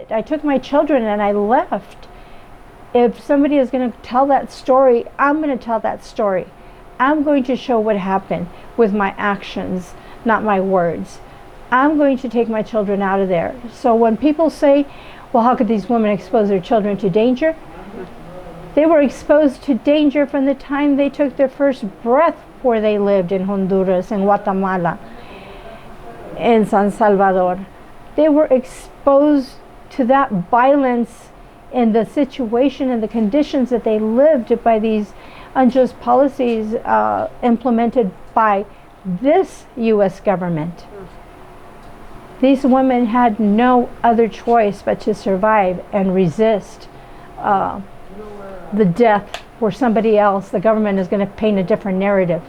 it. I took my children and I left. If somebody is going to tell that story, I'm going to tell that story. I'm going to show what happened with my actions, not my words. I'm going to take my children out of there. So when people say, well, how could these women expose their children to danger? They were exposed to danger from the time they took their first breath where they lived in Honduras, in Guatemala, in San Salvador. They were exposed to that violence in the situation and the conditions that they lived by these unjust policies implemented by this U.S. government. These women had no other choice but to survive and resist the death where somebody else, the government, is going to paint a different narrative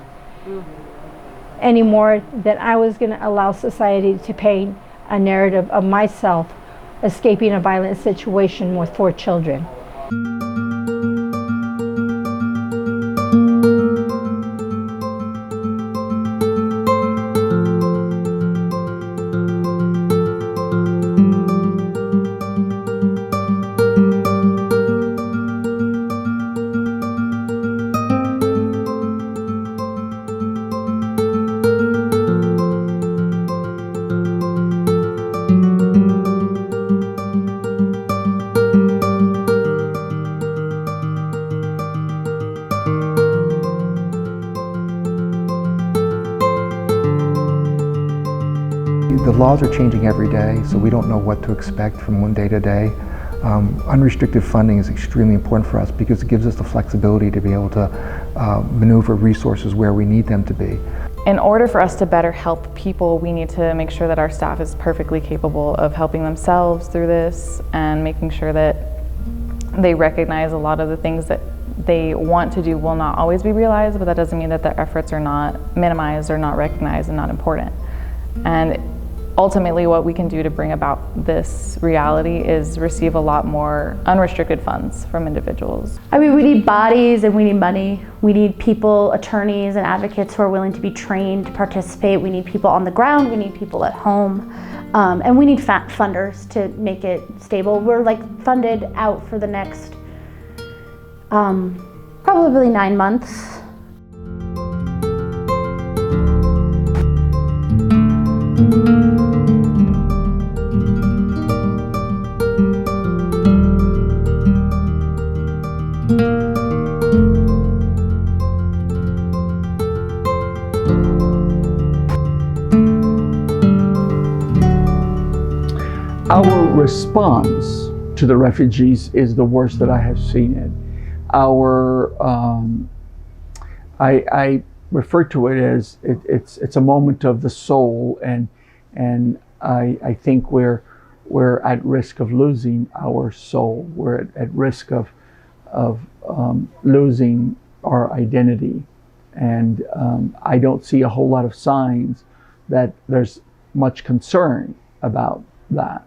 anymore than I was going to allow society to paint a narrative of myself escaping a violent situation with 4 children. The laws are changing every day, so we don't know what to expect from one day to day. Unrestricted funding is extremely important for us because it gives us the flexibility to be able to maneuver resources where we need them to be. In order for us to better help people, we need to make sure that our staff is perfectly capable of helping themselves through this and making sure that they recognize a lot of the things that they want to do will not always be realized, but that doesn't mean that their efforts are not minimized or not recognized and not important. And ultimately, what we can do to bring about this reality is receive a lot more unrestricted funds from individuals. I mean, we need bodies and we need money. We need people, attorneys and advocates who are willing to be trained to participate. We need people on the ground. We need people at home. And we need funders to make it stable. We're funded out for the next probably 9 months. Our response to the refugees is the worst that I have seen it. I refer to it as it's a moment of the soul, and I think we're at risk of losing our soul. We're at risk of losing our identity, and I don't see a whole lot of signs that there's much concern about that.